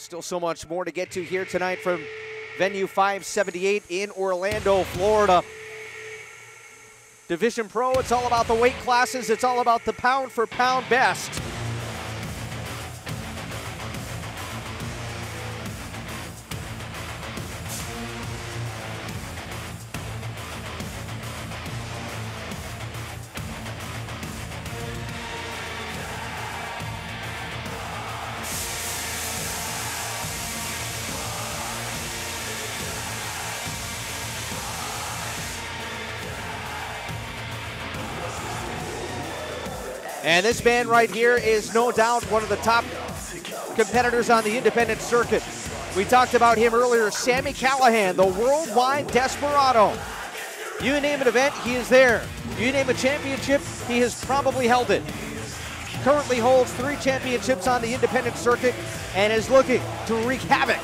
Still so much more to get to here tonight from venue 578 in Orlando, Florida. Division Pro, it's all about the weight classes. It's all about the pound for pound best. And this man right here is no doubt one of the top competitors on the independent circuit. We talked about him earlier, Sami Callihan, the worldwide desperado. You name an event, he is there. You name a championship, he has probably held it. Currently holds 3 championships on the independent circuit and is looking to wreak havoc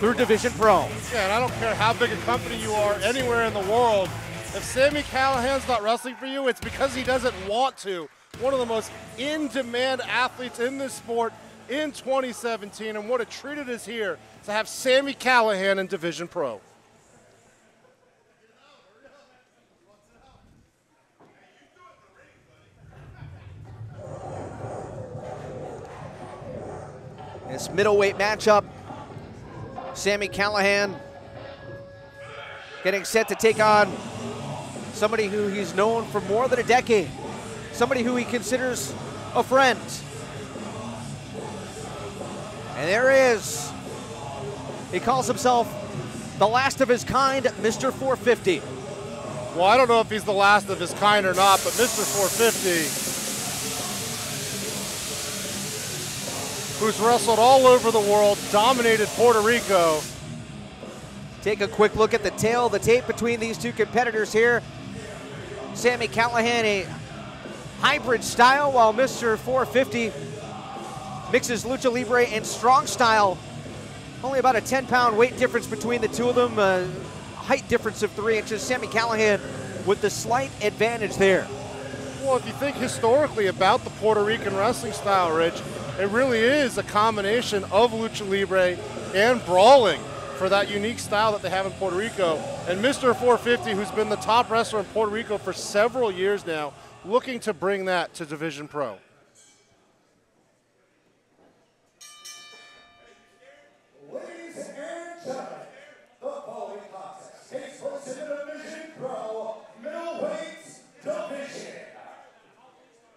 through Division Pro. Yeah, and I don't care how big a company you are anywhere in the world. If Sami Callihan's not wrestling for you, it's because he doesn't want to. One of the most in-demand athletes in this sport in 2017, and what a treat it is here to have Sami Callihan in Division Pro. This middleweight matchup, Sami Callihan getting set to take on somebody who he's known for more than a decade. Somebody who he considers a friend. And there he is. He calls himself the last of his kind, Mr. 450. Well, I don't know if he's the last of his kind or not, but Mr. 450, who's wrestled all over the world, dominated Puerto Rico. Take a quick look at the tail of the tape between these two competitors here. Sami Callihan, a hybrid style, while Mr. 450 mixes lucha libre and strong style. Only about a 10-pound weight difference between the two of them. Height difference of 3 inches. Sami Callihan with the slight advantage there. Well, if you think historically about the Puerto Rican wrestling style, Rich, it really is a combination of lucha libre and brawling for that unique style that they have in Puerto Rico. And Mr. 450, who's been the top wrestler in Puerto Rico for several years now, looking to bring that to Division Pro. Ladies and gentlemen, the following contest takes place in the Division Pro Middleweight Division.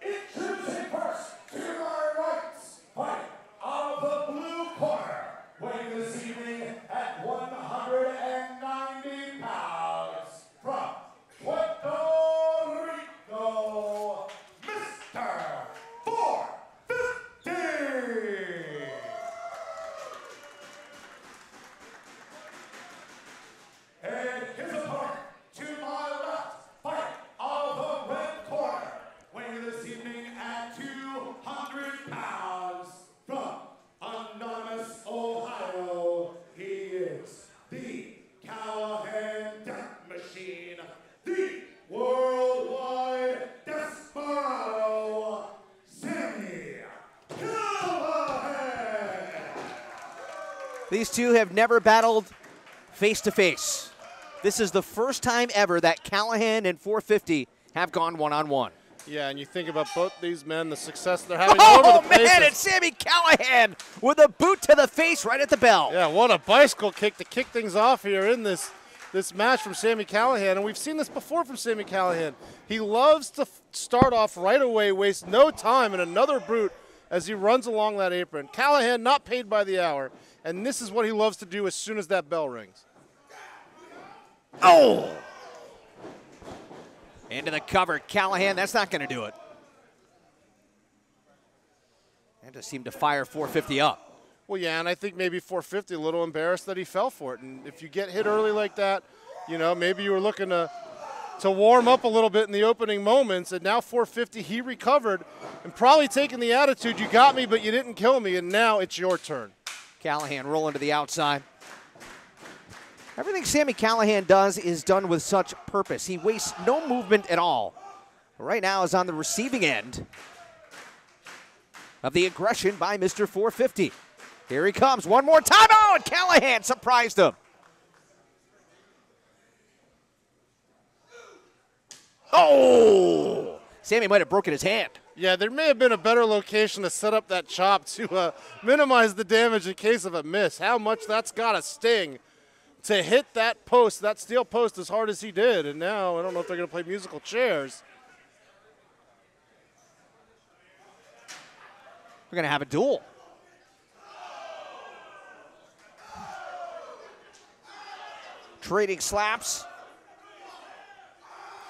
Introducing first to our right, fighting out of the blue corner, weighing this evening at 190 pounds from Puerto Rico, Mr. 450. And his opponent to my left, fighting out of the red corner, weighing this evening at 200 pounds from Anonymous, Ohio. He is the Callihan Death Machine, the worldwide desperado, Sami Callihan. These two have never battled face-to-face. This is the first time ever that Callihan and 450 have gone one-on-one. Yeah, and you think about both these men, the success they're having all over the place. Oh, man, it's Sami Callihan with a boot to the face right at the bell. Yeah, what a bicycle kick to kick things off here in this match from Sami Callihan. And we've seen this before from Sami Callihan. He loves to start off right away, waste no time, and another boot as he runs along that apron. Callihan not paid by the hour, and this is what he loves to do as soon as that bell rings. Oh! Into the cover, Callihan, that's not going to do it. That just seemed to fire 450 up. Well, yeah, and I think maybe 450 a little embarrassed that he fell for it. And if you get hit early like that, you know, maybe you were looking to warm up a little bit in the opening moments, and now 450, he recovered and probably taking the attitude, you got me, but you didn't kill me, and now it's your turn. Callihan rolling to the outside. Everything Sami Callihan does is done with such purpose. He wastes no movement at all. Right now is on the receiving end of the aggression by Mr. 450. Here he comes, one more time. Oh, and Callihan surprised him. Oh! Sami might have broken his hand. Yeah, there may have been a better location to set up that chop to minimize the damage in case of a miss. How much that's got to sting to hit that post, that steel post, as hard as he did. And now I don't know if they're going to play musical chairs. We're going to have a duel. Trading slaps.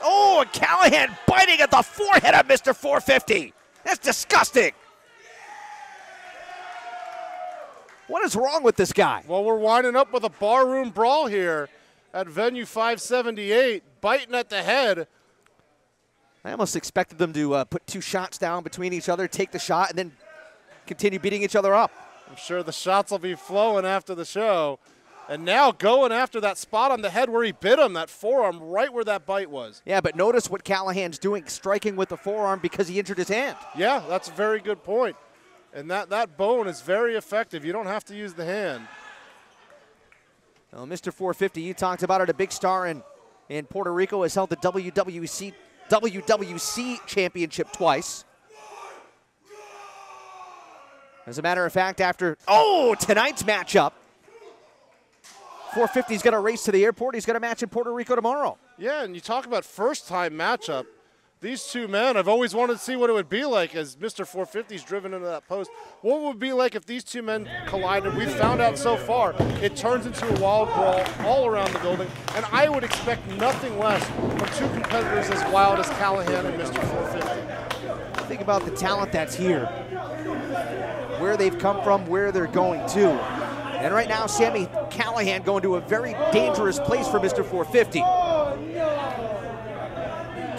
Oh, and Callihan biting at the forehead of Mr. 450. That's disgusting. What is wrong with this guy? Well, we're winding up with a barroom brawl here at venue 578, biting at the head. I almost expected them to put 2 shots down between each other, take the shot, and then continue beating each other up. I'm sure the shots will be flowing after the show. And now going after that spot on the head where he bit him, that forearm right where that bite was. Yeah, but notice what Callahan's doing, striking with the forearm because he injured his hand. Yeah, that's a very good point. And that bone is very effective. You don't have to use the hand. Well, Mr. 450, you talked about it, a big star in Puerto Rico, has held the WWC championship twice. As a matter of fact, after, tonight's matchup, 450's got to race to the airport. He's got a match in Puerto Rico tomorrow. Yeah, and you talk about first-time matchup. These two men, I've always wanted to see what it would be like as Mr. 450's driven into that post. What would it be like if these two men collided? We've found out so far it turns into a wild brawl all around the building, and I would expect nothing less from two competitors as wild as Callihan and Mr. 450. Think about the talent that's here, where they've come from, where they're going to. And right now, Sami Callihan going to a very dangerous place for Mr. 450.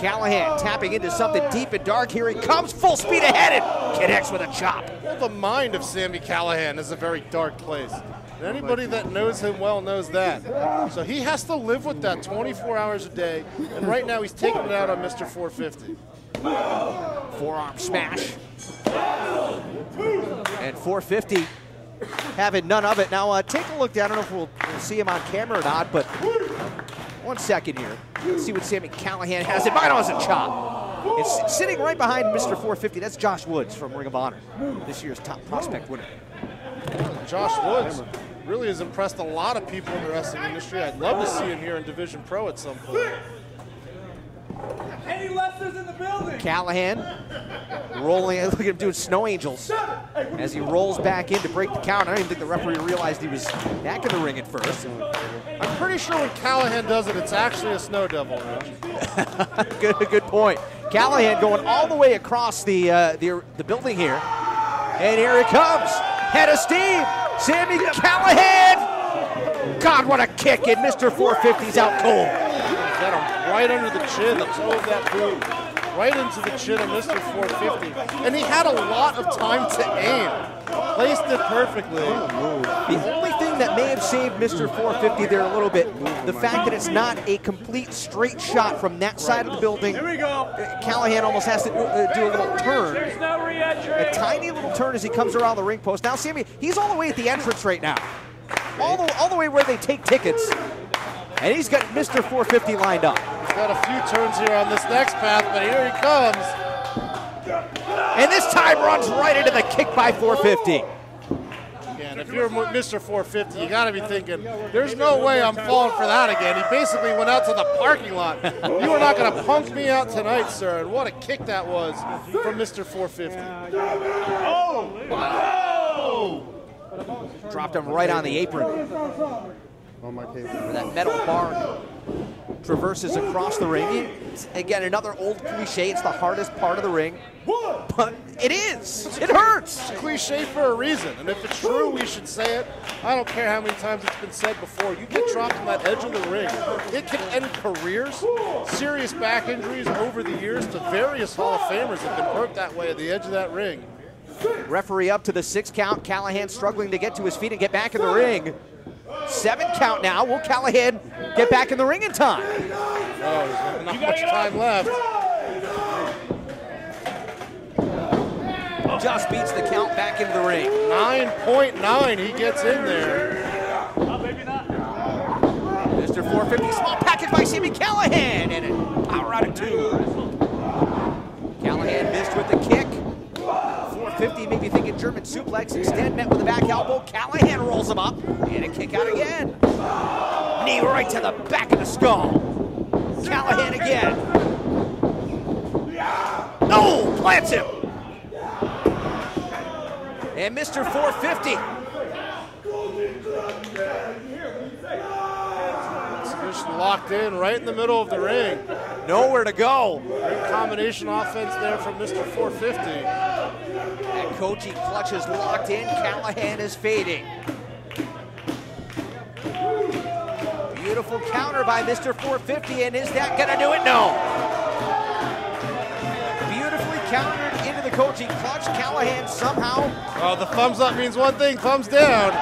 Callihan tapping into something deep and dark. Here he comes, full speed ahead, and connects with a chop. Well, the mind of Sami Callihan is a very dark place. And anybody that knows him well knows that. So he has to live with that 24 hours a day, and right now he's taking it out on Mr. 450. Forearm smash. And 450 having none of it. Now, take a look. I don't know if we'll see him on camera or not, but 1 second here. Let's see what Sami Callihan has in mind as a chop. It's sitting right behind Mr. 450. That's Josh Woods from Ring of Honor, this year's top prospect winner. Josh Woods really has impressed a lot of people in the wrestling industry. I'd love to see him here in Division Pro at some point. Any lessons in the building? Callihan rolling, look at him doing snow angels as he rolls back in to break the count. I don't even think the referee realized he was back in the ring at first. I'm pretty sure when Callihan does it, it's actually a snow devil. Good point. Callihan going all the way across the building here. And here he comes. Head of steam. Sami Callihan. God, what a kick. And Mr. 450's out cold. Got him right under the chin, the toe of that boot, right into the chin of Mr. 450. And he had a lot of time to aim. Placed it perfectly. The only thing that may have saved Mr. 450 there a little bit, the fact that it's not a complete straight shot from that side of the building. Here we go. Callahan almost has to do a little turn. A tiny little turn as he comes around the ring post. Now, Sami, he's all the way at the entrance right now. All the way where they take tickets. And he's got Mr. 450 lined up. He's got a few turns here on this next path, but here he comes. And this time runs right into the kick by 450. And if you're Mr. 450, you got to be thinking, there's no way I'm falling for that again. He basically went out to the parking lot. You are not going to punk me out tonight, sir. And what a kick that was from Mr. 450. Dropped him right on the apron. Where that metal bar traverses across the ring. It's, again, another old cliche. It's the hardest part of the ring. But it is. It hurts. It's a cliche for a reason. And if it's true, we should say it. I don't care how many times it's been said before. You get dropped on that edge of the ring, it can end careers. Serious back injuries over the years to various Hall of Famers have been hurt that way at the edge of that ring. Referee up to the 6 count. Callahan struggling to get to his feet and get back in the ring. 7 count now. Will Callihan get back in the ring in time? Oh, there's not much time left. just beats the count back into the ring. 9.9, he gets in there. Mr. 450, small package by Sami Callihan, and a power out of 2. Callihan missed with the kick. 450 maybe thinking German suplex, instead met with a back elbow. Callihan rolls him up, and a kick out again. Knee right to the back of the skull. Callihan again. No, plants him. And Mr. 450. Locked in right in the middle of the ring. Nowhere to go. Great combination offense there from Mr. 450. And Koji clutch is locked in. Callihan is fading. Beautiful counter by Mr. 450, and is that gonna do it? No. Beautifully countered into the Koji clutch. Callihan somehow. Oh, the thumbs up means one thing, thumbs down.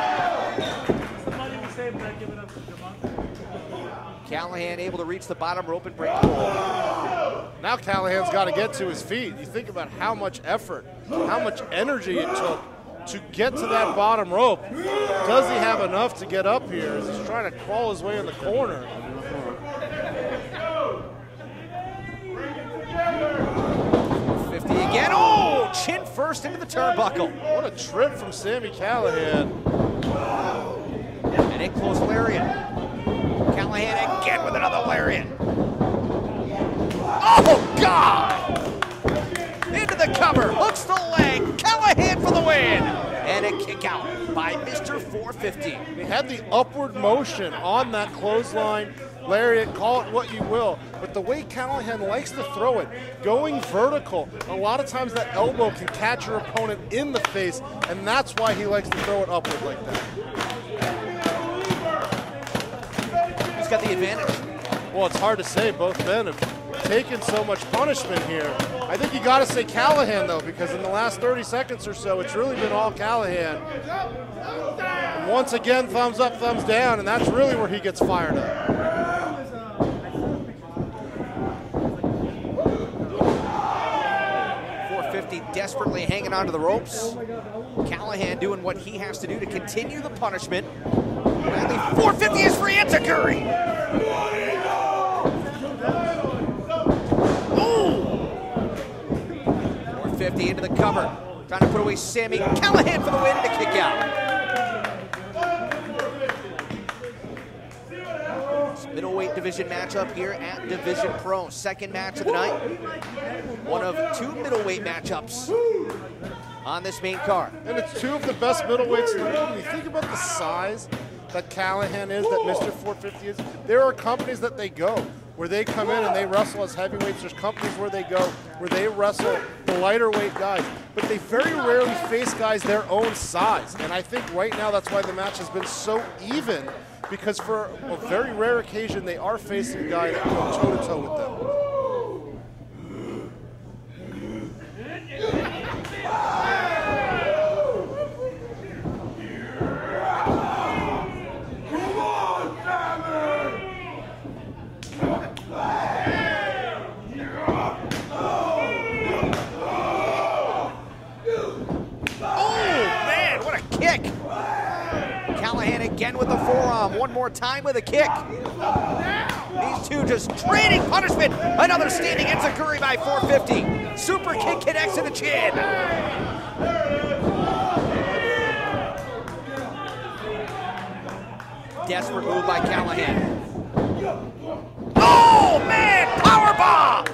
Callihan able to reach the bottom rope and break the hold. Now Callahan's got to get to his feet. You think about how much effort, how much energy it took to get to that bottom rope. Does he have enough to get up here as he's trying to crawl his way in the corner? Again, oh, chin first into the turnbuckle. What a trip from Sami Callihan. And in close lariat. Callihan again with another lariat. Oh, God! Into the cover, hooks the leg, Callihan for the win. And a kick out by Mr. 450. He had the upward motion on that clothesline, lariat, call it what you will, but the way Callihan likes to throw it, going vertical, a lot of times that elbow can catch your opponent in the face, and that's why he likes to throw it upward like that. Who's got the advantage? Well, it's hard to say. Both men have taken so much punishment here. I think you got to say Callihan, though, because in the last 30 seconds or so, it's really been all Callihan. And once again, thumbs up, thumbs down, and that's really where he gets fired up. Desperately hanging onto the ropes. Callihan doing what he has to do to continue the punishment. Only 450 is for Antakuri. Ooh! 450 into the cover. Trying to put away Sami Callihan for the win and a kick out. Middleweight division matchup here at Division Pro. Second match of the night. One of 2 middleweight matchups on this main card. And it's 2 of the best middleweights in the world. When you think about the size that Callihan is, that Mr. 450 is, there are companies that they go where they come in and they wrestle as heavyweights. There's companies where they go where they wrestle the lighter weight guys, but they very rarely face guys their own size. And I think right now that's why the match has been so even, because for a very rare occasion, they are facing a guy that can go toe-to-toe with them. Again with the forearm, one more time with a kick. These two just trading punishment. Another standing Antakuri by 450. Super kick connects to the chin. Desperate move by Callihan. Oh man, powerbomb!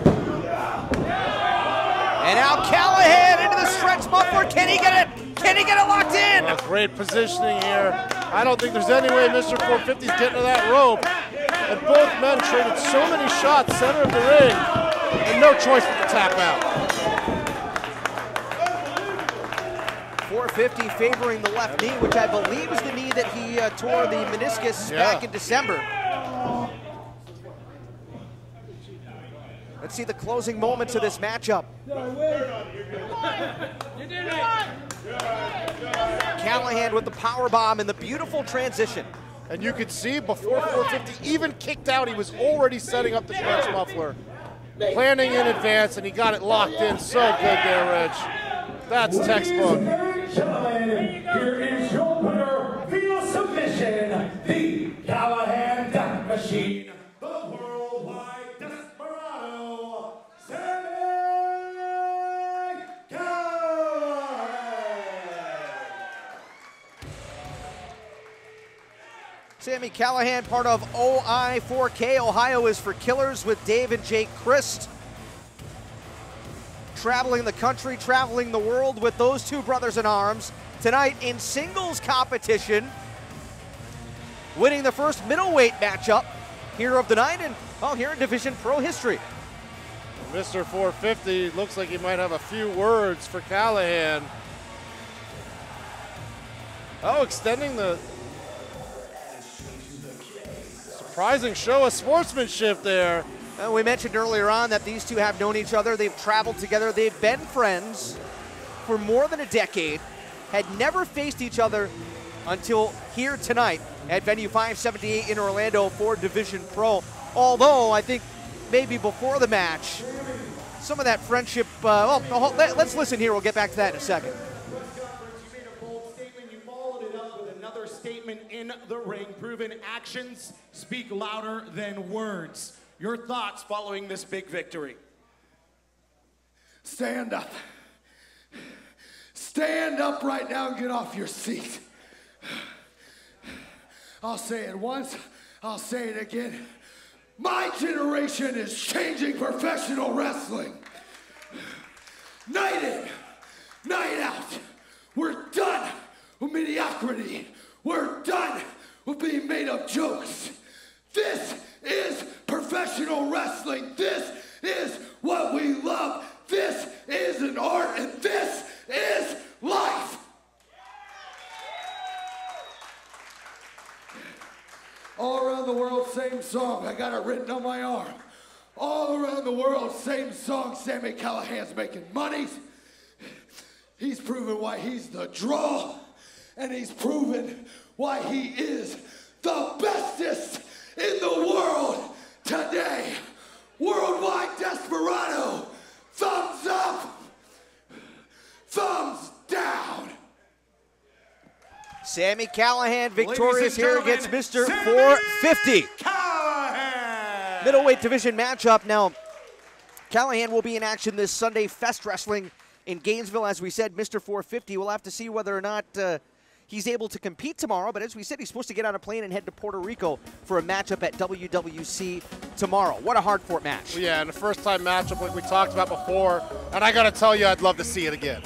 And now Callihan into the stretch muffler. Can he get it? Can he get it locked in? Oh, great positioning here. I don't think there's any way Mr. 450 is getting to that rope. And both men traded so many shots center of the ring, and no choice but to tap out. 450 favoring the left knee, which I believe is the knee that he tore the meniscus back in December. Let's see the closing moments of this matchup. Callihan with the powerbomb and the beautiful transition. And you could see before 450 even kicked out, he was already setting up the stretch muffler, planning in advance, and he got it locked in so good there, Rich. That's textbook. Ladies and gentlemen, here is your winner via submission, the Callihan Death Machine, the worldwide desperado, Sami Callihan. Sami Callihan, part of OI4K. Ohio is for Killers with Dave and Jake Christ. Traveling the country, traveling the world with those two brothers in arms tonight in singles competition. Winning the first middleweight matchup here of the night and here in Division Pro history. Mr. 450 looks like he might have a few words for Callihan. Oh, extending the surprising show of sportsmanship there. We mentioned earlier on that these two have known each other. They've traveled together. They've been friends for more than a decade. Had never faced each other until here tonight at venue 578 in Orlando for Division Pro. Although I think maybe before the match, some of that friendship, let's listen here. We'll get back to that in a second. You made a bold statement. You followed it up with another statement in the ring. Proven actions speak louder than words. Your thoughts following this big victory? Stand up. Stand up right now and get off your seat. I'll say it once, I'll say it again. My generation is changing professional wrestling. Night in, night out. We're done with mediocrity. We're done with being made of jokes. This is professional wrestling. This is what we love. This is an art, and this is life. All around the world, same song. I got it written on my arm. All around the world, same song. Sami Callihan's making money. He's proven why he's the draw, and he's proven why he is the bestest in the world today. Worldwide desperado. Thumbs up. Thumbs down. Sami Callihan victorious here against Mr. 450. Callihan! Middleweight division matchup. Now, Callihan will be in action this Sunday, Fest Wrestling in Gainesville. As we said, Mr. 450, we'll have to see whether or not he's able to compete tomorrow, but as we said, he's supposed to get on a plane and head to Puerto Rico for a matchup at WWC tomorrow. What a hard-fought match. Yeah, and a first-time matchup like we talked about before, and I got to tell you, I'd love to see it again.